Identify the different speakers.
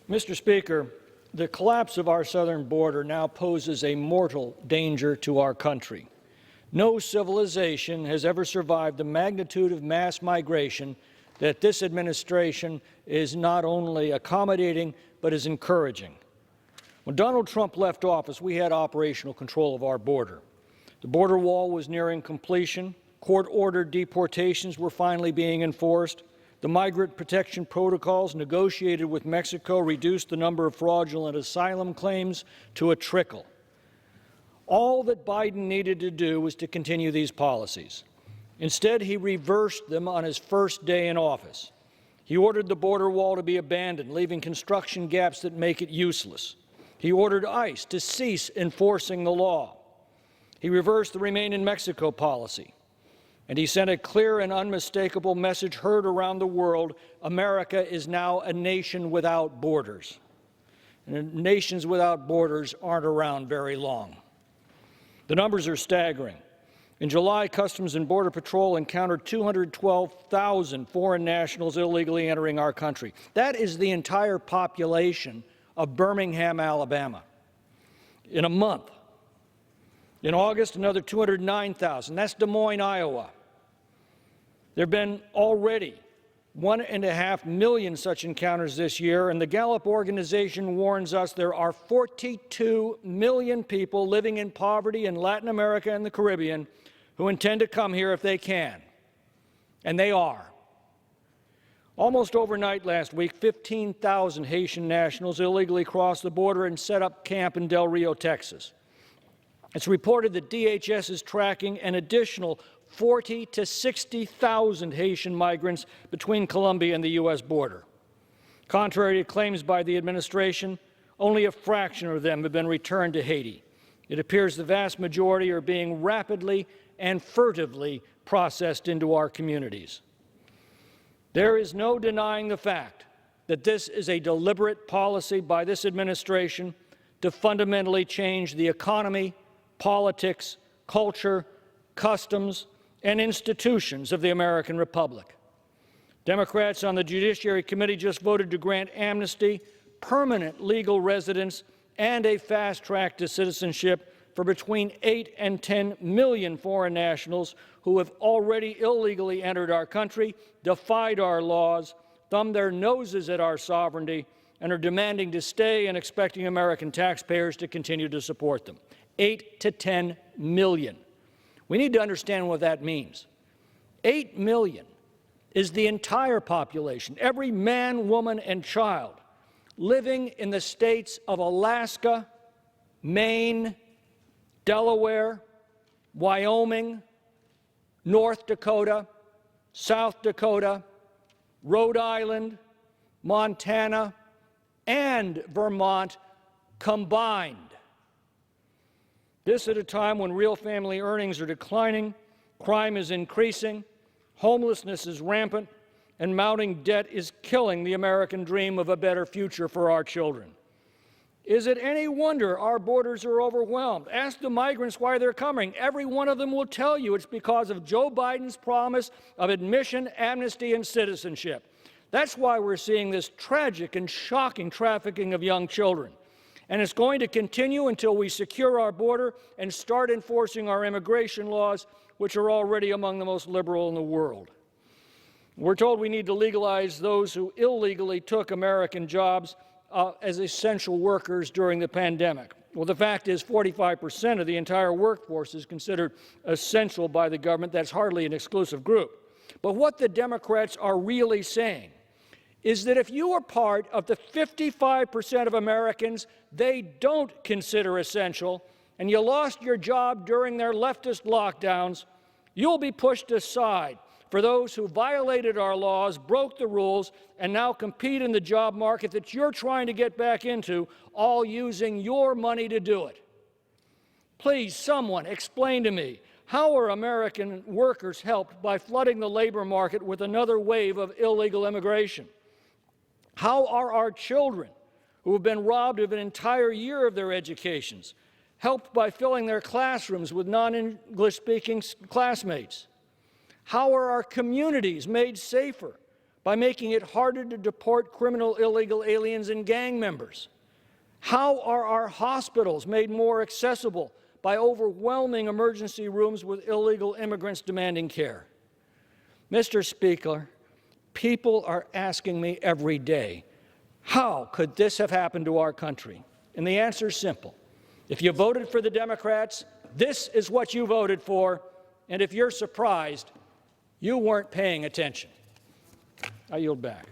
Speaker 1: Mr. Speaker, the collapse of our southern border now poses a mortal danger to our country. No civilization has ever survived the magnitude of mass migration that this administration is not only accommodating but is encouraging. When Donald Trump left office, we had operational control of our border. The border wall was nearing completion. Court-ordered deportations were finally being enforced. The migrant protection protocols negotiated with Mexico reduced the number of fraudulent asylum claims to a trickle. All that Biden needed to do was to continue these policies. Instead, he reversed them on his first day in office. He ordered the border wall to be abandoned, leaving construction gaps that make it useless. He ordered ICE to cease enforcing the law. He reversed the Remain in Mexico policy. And he sent a clear and unmistakable message heard around the world: America is now a nation without borders. And nations without borders aren't around very long. The numbers are staggering. In July, Customs and Border Patrol encountered 212,000 foreign nationals illegally entering our country. That is the entire population of Birmingham, Alabama, in a month. In August, another 209,000. That's Des Moines, Iowa. There have been already 1.5 million such encounters this year, and the Gallup organization warns us there are 42 million people living in poverty in Latin America and the Caribbean who intend to come here if they can. And they are. Almost overnight last week, 15,000 Haitian nationals illegally crossed the border and set up camp in Del Rio, Texas. It's reported that DHS is tracking an additional 40,000 to 60,000 Haitian migrants between Colombia and the U.S. border. Contrary to claims by the administration, only a fraction of them have been returned to Haiti. It appears the vast majority are being rapidly and furtively processed into our communities. There is no denying the fact that this is a deliberate policy by this administration to fundamentally change the economy, politics, culture, customs, and institutions of the American Republic. Democrats on the Judiciary Committee just voted to grant amnesty, permanent legal residence, and a fast track to citizenship for between 8 and 10 million foreign nationals who have already illegally entered our country, defied our laws, thumbed their noses at our sovereignty, and are demanding to stay and expecting American taxpayers to continue to support them. 8 to 10 million. We need to understand what that means. 8 million is the entire population, every man, woman, and child living in the states of Alaska, Maine, Delaware, Wyoming, North Dakota, South Dakota, Rhode Island, Montana, and Vermont combined. This at a time when real family earnings are declining, crime is increasing, homelessness is rampant, and mounting debt is killing the American dream of a better future for our children. Is it any wonder our borders are overwhelmed? Ask the migrants why they're coming. Every one of them will tell you it's because of Joe Biden's promise of admission, amnesty, and citizenship. That's why we're seeing this tragic and shocking trafficking of young children. And it's going to continue until we secure our border and start enforcing our immigration laws, which are already among the most liberal in the world. We're told we need to legalize those who illegally took American jobs as essential workers during the pandemic. Well, the fact is 45% of the entire workforce is considered essential by the government. That's hardly an exclusive group. But what the Democrats are really saying is that if you are part of the 55% of Americans they don't consider essential, and you lost your job during their leftist lockdowns, you'll be pushed aside for those who violated our laws, broke the rules, and now compete in the job market that you're trying to get back into, all using your money to do it. Please, someone explain to me, how are American workers helped by flooding the labor market with another wave of illegal immigration? How are our children, who have been robbed of an entire year of their educations, helped by filling their classrooms with non-English-speaking classmates? How are our communities made safer by making it harder to deport criminal illegal aliens and gang members? How are our hospitals made more accessible by overwhelming emergency rooms with illegal immigrants demanding care? Mr. Speaker, people are asking me every day, how could this have happened to our country? And the answer is simple. If you voted for the Democrats, this is what you voted for, and if you're surprised, you weren't paying attention. I yield back.